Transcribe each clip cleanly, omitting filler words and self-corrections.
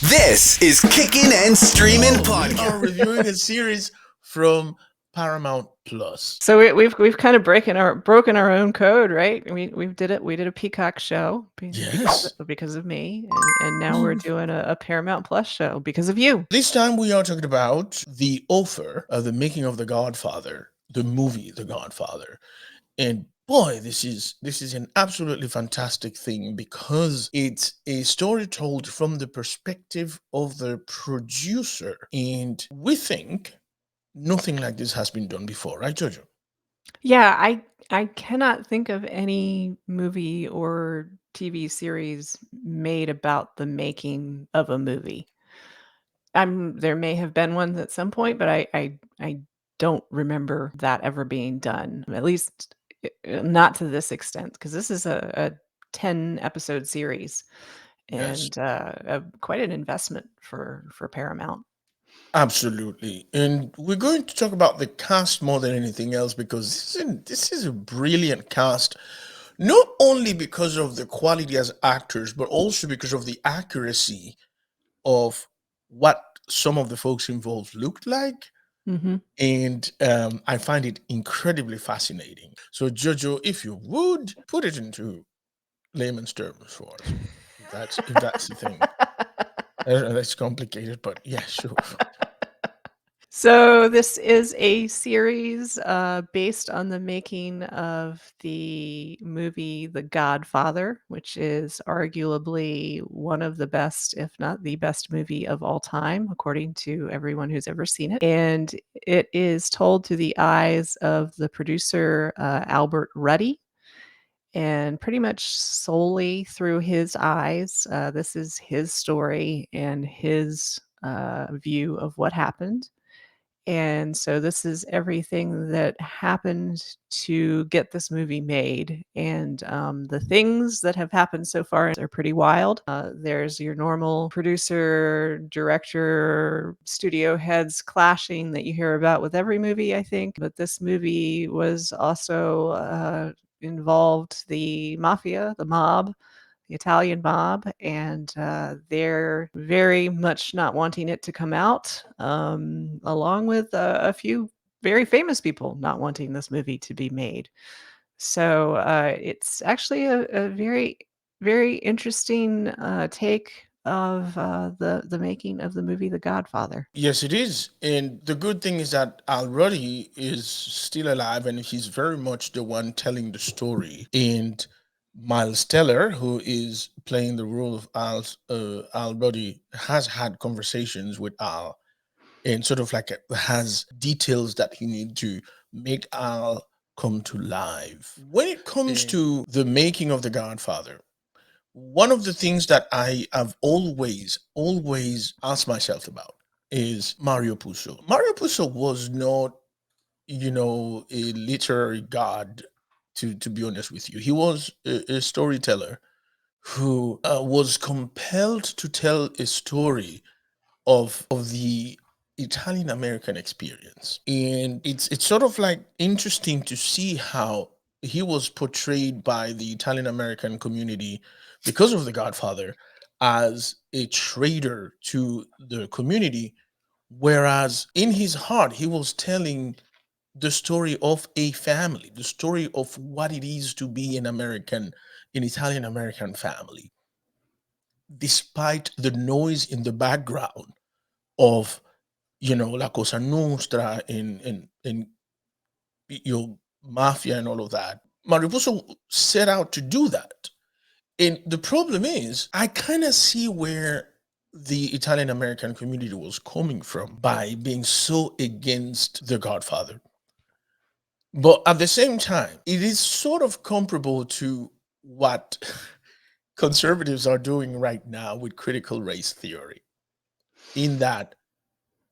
This is Kicking and Streaming We are Podcast. reviewing a series from Paramount Plus. So we've kind of broken our own code, right? We did it. We did a Peacock show Yes. because of me, and now we're doing a Paramount Plus show because of you. This time we are talking about the author of The Making of The Godfather, the movie The Godfather. And boy, this is an absolutely fantastic thing because it's a story told from the perspective of the producer. And we think nothing like this has been done before, right, Jojo? Yeah, I cannot think of any movie or TV series made about the making of a movie. There may have been one at some point, but I don't remember that ever being done. At least not to this extent, because this is a 10 episode series Yes. and quite an investment for Paramount. Absolutely. And we're going to talk about the cast more than anything else because this is a brilliant cast, not only because of the quality as actors, but also because of the accuracy of what some of the folks involved looked like. Hmm. And I find it incredibly fascinating. So, Jojo, if you would put it into layman's terms for us, if that's the thing. That's complicated, but yeah, sure. So this is a series based on the making of the movie The Godfather, which is arguably one of the best, if not the best movie of all time, according to everyone who's ever seen it. And it is told through the eyes of the producer, Albert Ruddy, and pretty much solely through his eyes. This is his story and his view of what happened. And so this is everything that happened to get this movie made. And the things that have happened so far are pretty wild. There's your normal producer, director, studio heads clashing that you hear about with every movie, I think. But this movie was also involved the mafia, the mob, the Italian mob, and they're very much not wanting it to come out, along with a few very famous people not wanting this movie to be made. So it's actually a very, very interesting take of the making of the movie The Godfather. Yes, it is. And the good thing is that Al Ruddy is still alive and he's very much the one telling the story. And Miles Teller, who is playing the role of Al Ruddy, has had conversations with Al and sort of like has details that he needs to make Al come to life. When it comes to the making of The Godfather, one of the things that I have always asked myself about is Mario Puzo. Mario Puzo was not, a literary god, to be honest with you. He was a storyteller who was compelled to tell a story of the Italian American experience. And it's sort of like interesting to see how he was portrayed by the Italian American community because of The Godfather as a traitor to the community, whereas in his heart he was telling the story of a family, the story of what it is to be an Italian American family, despite the noise in the background of La Cosa Nostra and your mafia and all of that. Mario Puzo set out to do that. And the problem is, I kind of see where the Italian American community was coming from by being so against The Godfather. But at the same time, it is sort of comparable to what conservatives are doing right now with critical race theory, in that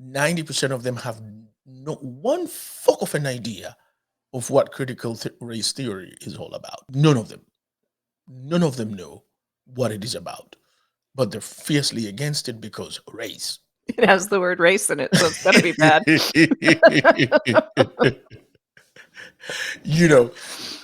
90% of them have no one fuck of an idea of what critical race theory is all about. None of them know what it is about, but they're fiercely against it because race. It has the word race in it, so it's going to be bad. you know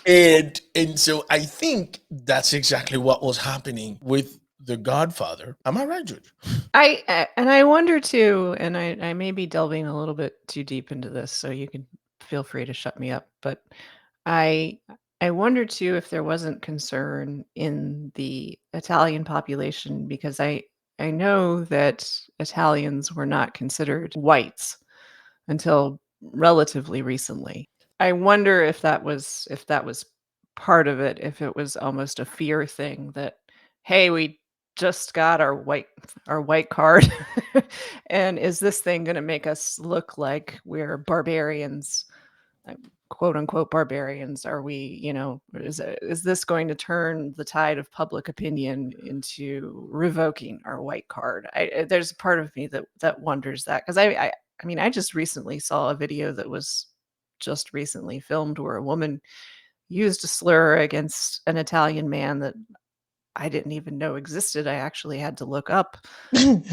and so I think that's exactly what was happening with The Godfather. Am I right, George? I wonder too, and I may be delving a little bit too deep into this, so you can feel free to shut me up. But I I wonder too if there wasn't concern in the Italian population because I know that Italians were not considered whites until relatively recently. I wonder if that was part of it, if it was almost a fear thing that, "Hey, we just got our white card, and is this thing gonna make us look like we're barbarians, quote unquote barbarians? Are we, is this going to turn the tide of public opinion into revoking our white card?" There's a part of me that wonders that because I mean, I just recently saw a video that was just recently filmed where a woman used a slur against an Italian man that I didn't even know existed. I actually had to look up.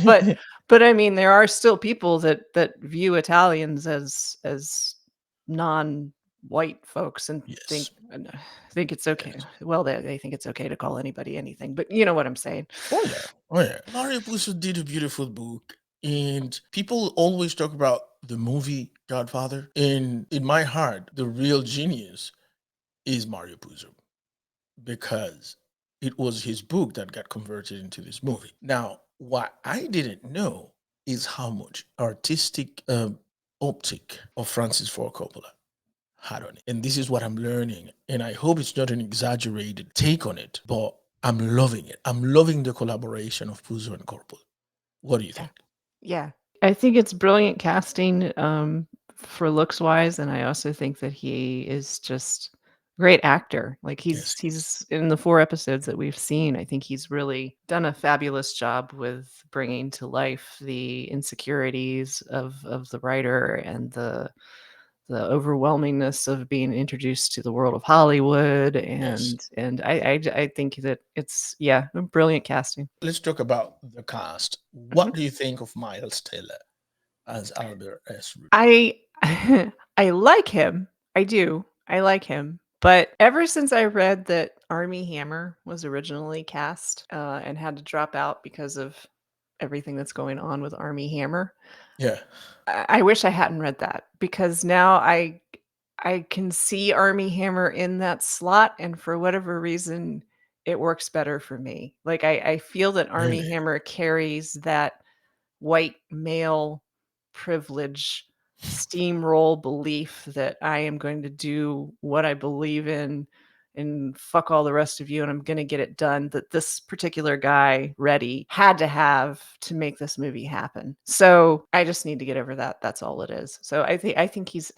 But but I mean, there are still people that view Italians as non-white folks and Yes. think it's okay. Yes. Well, they think it's okay to call anybody anything, but you know what I'm saying. Oh yeah. Oh yeah. Mario Puzo did a beautiful book. And people always talk about the movie Godfather. And in my heart, the real genius is Mario Puzo because it was his book that got converted into this movie. Now, what I didn't know is how much artistic optic of Francis Ford Coppola had on it. And this is what I'm learning. And I hope it's not an exaggerated take on it, but I'm loving it. I'm loving the collaboration of Puzo and Coppola. What do you Yeah. think? Yeah. I think it's brilliant casting for looks wise, and I also think that he is just a great actor. Like Yes. he's in the 4 episodes that we've seen, I think he's really done a fabulous job with bringing to life the insecurities of the writer and the overwhelmingness of being introduced to the world of Hollywood, Yes. and I think that it's, yeah, brilliant casting. Let's talk about the cast. Mhm. What do you think of Miles Teller as Albert S. Root? I I like him. I do. I like him. But ever since I read that Army Hammer was originally cast and had to drop out because of everything that's going on with Army Hammer, Yeah. I wish I hadn't read that because now I can see Army Hammer in that slot, and for whatever reason, it works better for me. Like I feel that Army Really? Hammer carries that white male privilege steamroll belief that I am going to do what I believe in and fuck all the rest of you and I'm going to get it done, that this particular guy Reddy had to have to make this movie happen. So I just need to get over that. That's all it is. So I think he's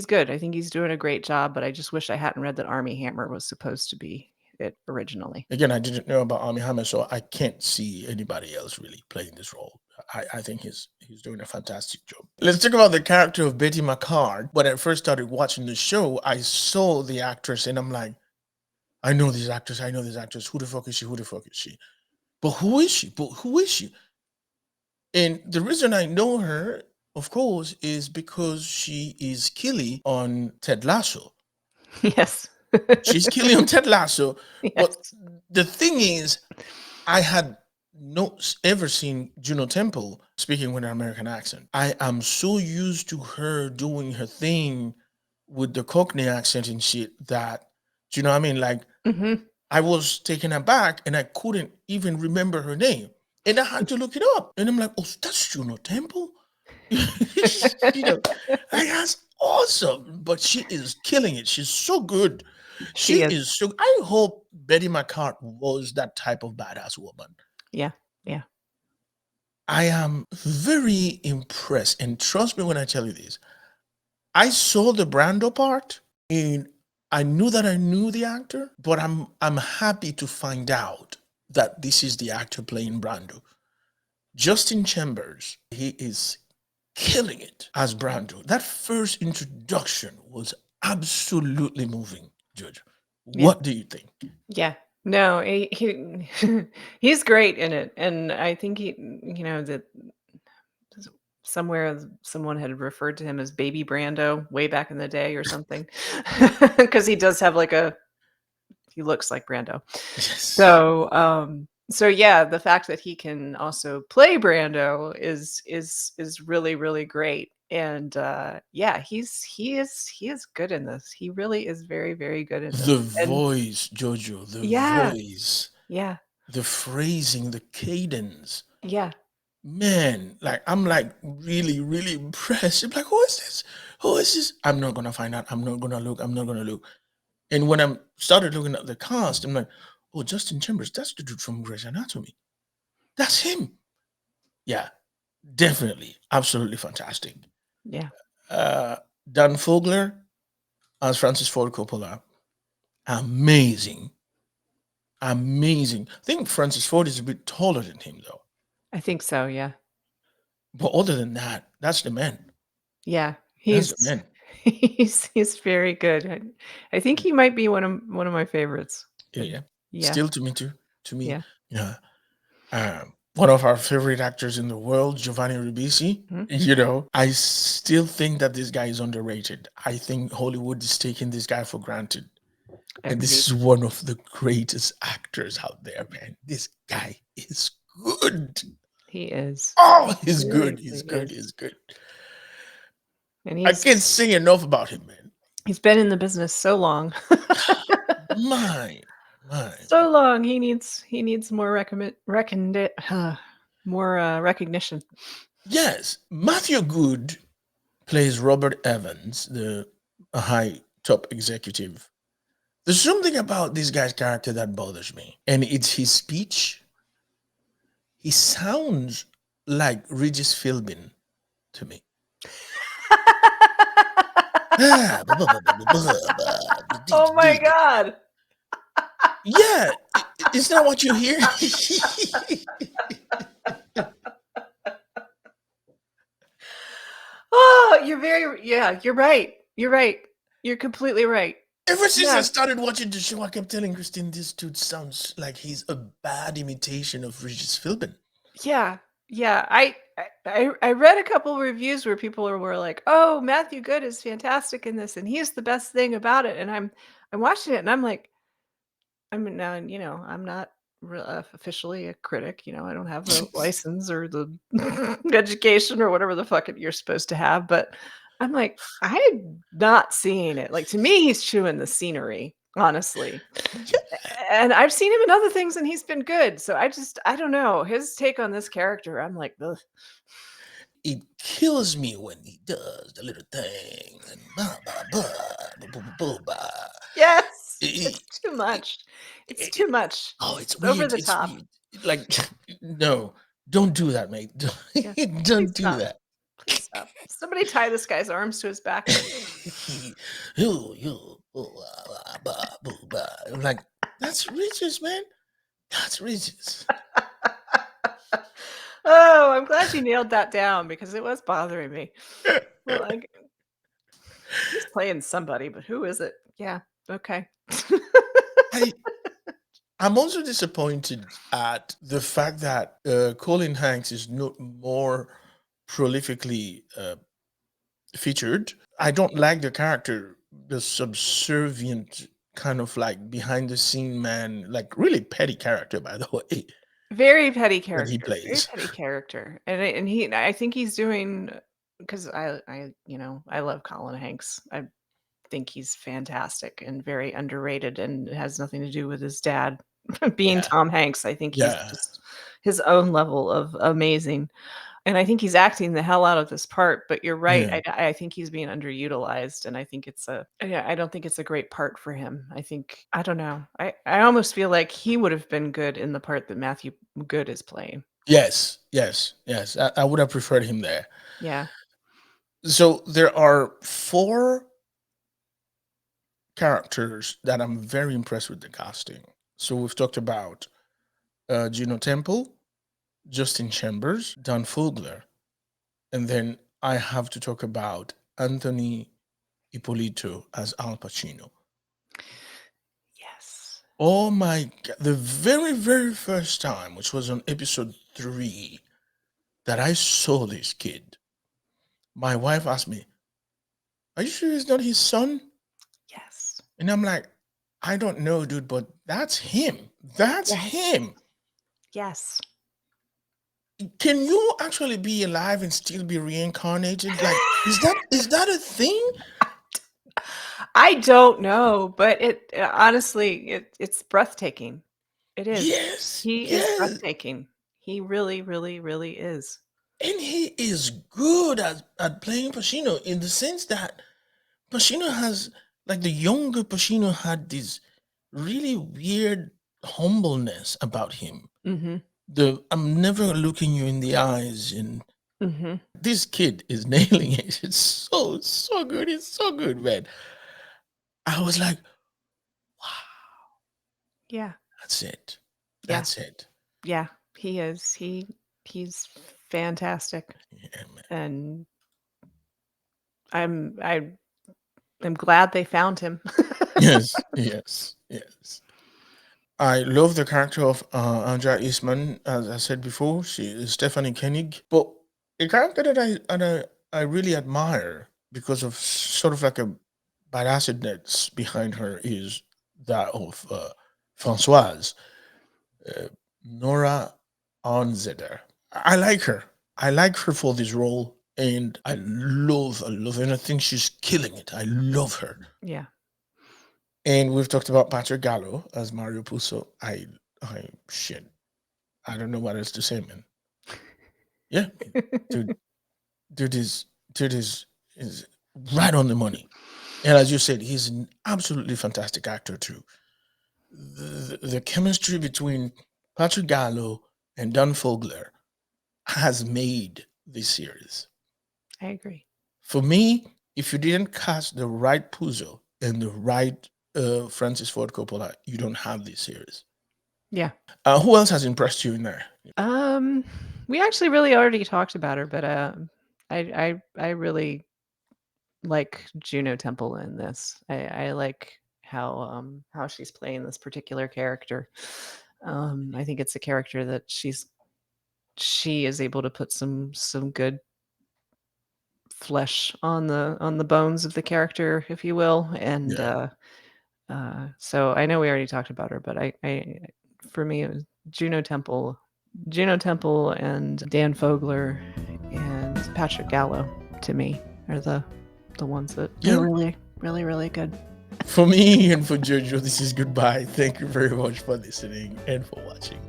good. I think he's doing a great job, but I just wish I hadn't read that Army Hammer was supposed to be it originally. Again, I didn't know about Army Hammer, so I can't see anybody else really playing this role. I think he's doing a fantastic job. Let's talk about the character of Betty McCard. When I first started watching the show, I saw the actress and I'm like, I know this actress, I know this actress. Who the fuck is she? Who the fuck is she? But who is she? But who is she? And the reason I know her, of course, is because she is Killy on Ted Lasso. Yes. She's Killy on Ted Lasso. But Yes. the thing is, I had not ever seen Juno Temple speaking with an American accent. I am so used to her doing her thing with the Cockney accent and shit that, do you know what I mean? Like, Mhm. I was taken aback and I couldn't even remember her name. And I had to look it up. And I'm like, oh, that's Juno Temple? You know, like, that's awesome. But she is killing it. She's so good. She She is. is so. I hope Betty McCart was that type of badass woman. Yeah. Yeah. I am very impressed. And trust me when I tell you this. I saw the Brando part and I knew that I knew the actor, but I'm happy to find out that this is the actor playing Brando. Justin Chambers, he is killing it as Brando. That first introduction was absolutely moving, Judge. Yeah. What do you think? Yeah. No, he's great in it, and I think that somewhere someone had referred to him as Baby Brando way back in the day or something, because he does have like he looks like Brando. Yes. So, So yeah, the fact that he can also play Brando is really, really great. And yeah, he is good in this. He really is very, very good in The this. And voice, Jojo, the yeah, voice, yeah, the phrasing, the cadence. yeah. Man, like I'm like really, really impressed. I'm like, who is this? Who is this? I'm not gonna find out. I'm not gonna look. I'm not gonna look. And when I started looking at the cast, I'm like, oh, Justin Chambers, that's the dude from Grey's Anatomy. That's him. Yeah, definitely, absolutely fantastic. Yeah. Uh, Dan Fogler as Francis Ford Coppola, amazing, amazing. I think Francis Ford is a bit taller than him though, I think so, yeah. but other than that, that's the man. Yeah. That's He's the man. he's very good. I think he might be one of my favorites. Yeah, And yeah. yeah, Still to me too. To me, yeah. yeah. One of our favorite actors in the world, Giovanni Ribisi. Mhm. I still think that this guy is underrated. I think Hollywood is taking this guy for granted. And this Agreed. is one of the greatest actors out there, man. This guy is good. He is. Oh, he's He really, good. He's really good. is. He's good. And I can't say enough about him, man. he's been in the business so long. My, my. So long. He needs more more recognition. Yes, Matthew Good plays Robert Evans, the high top executive. There's something about this guy's character that bothers me, and it's his speech. He sounds like Regis Philbin to me. Ah, Oh my god. yeah, it's not what you hear. Oh, you're right. You're right. You're completely right. Ever since I Yeah. started watching the show, I kept telling Christine, this dude sounds like he's a bad imitation of Regis Philbin. Yeah. Yeah. I read a couple reviews where people were like, "Oh, Matthew Good is fantastic in this and he's the best thing about it." And I'm watching it and I'm like, I'm now, I'm not officially a critic. I don't have the license or the education or whatever the fuck you're supposed to have. But I'm like, I'm not seeing it. Like to me, he's chewing the scenery, honestly. And I've seen him in other things, and he's been good. So I don't know his take on this character. I'm like, ugh. It kills me when he does the little thing and Yes, It- it's too much. It's too it- much. oh, it's It's over weird. the It's top. weird. Like, no, don't do that, mate. Yeah, please Don't do stop. that. Please stop. Somebody tie this guy's arms to his back. I'm like, that's Regis, man. That's Regis. Oh, I'm glad you nailed that down because it was bothering me. Well, he's playing somebody, but who is it? Yeah. Okay. I I'm also disappointed at the fact that Colin Hanks is not more prolifically featured. I don't like the character, the subservient kind of like behind the scene man, like really petty character, by the way, Very petty that he character. Very plays. petty character. I think he's doing because I love Colin Hanks. I think he's fantastic and very underrated, and it has nothing to do with his dad being Yeah, Tom Hanks. I think he's yeah, just his own level of amazing. And I think he's acting the hell out of this part, but you're right. yeah. I think he's being underutilized, and I think yeah, I don't think it's a great part for him. I don't know. I almost feel like he would have been good in the part that Matthew Good is playing. Yes, yes, yes. I would have preferred him there. Yeah. So there are four characters that I'm very impressed with the casting. So we've talked about Gino Temple, Justin Chambers, Dan Fogler, and then I have to talk about Anthony Ippolito as Al Pacino. Yes. Oh my God. The very, very first time, which was on episode 3, that I saw this kid, my wife asked me, are you sure he's not his son? Yes. And I'm like, I don't know, dude, but that's him. That's Yes. him. Yes. Can you actually be alive and still be reincarnated? Like, is that a thing? I don't know, but it honestly, it's breathtaking. It is. Yes, He is yes. breathtaking. He really, really, really is. And he is good at playing Pacino in the sense that Pacino has, like, the younger Pacino had this really weird humbleness about him. Mhm. The I'm never looking you in the eyes, and Mhm. this kid is nailing it. It's so good. It's so good, man. I was like, wow, Yeah. that's it. Yeah. That's it. Yeah. He is. He's fantastic. Yeah, man. And I'm glad they found him. Yes, yes, yes. I love the character of Anja Eastman, as I said before. She is Stephanie Koenig, but a character that I really admire because of sort of like a badassedness behind her is that of Francoise, uh, Nora Arnzeder. I like her. I like her for this role, and I love her, and I think she's killing it. I love her. Yeah. And we've talked about Patrick Gallo as Mario Puzo. Shit. I don't know what else to say, man. Yeah, man. Dude, dude is dude is right on the money. And as you said, he's an absolutely fantastic actor too. The chemistry between Patrick Gallo and Don Fogler has made this series. I agree. For me, if you didn't cast the right Puzo and the right Francis Ford Coppola, you don't have this series. Yeah. Who else has impressed you in there? Um, we actually really already talked about her, but I really like Juno Temple in this. I like how she's playing this particular character. I think it's a character that she is able to put some good flesh on the bones of the character, if you will. And Yeah. so I know we already talked about her, but I for me it was Juno Temple and Dan Fogler and Patrick Gallo to me are the ones that Yeah. are really, really, really good. For me and for Jojo, this is goodbye. Thank you very much for listening and for watching.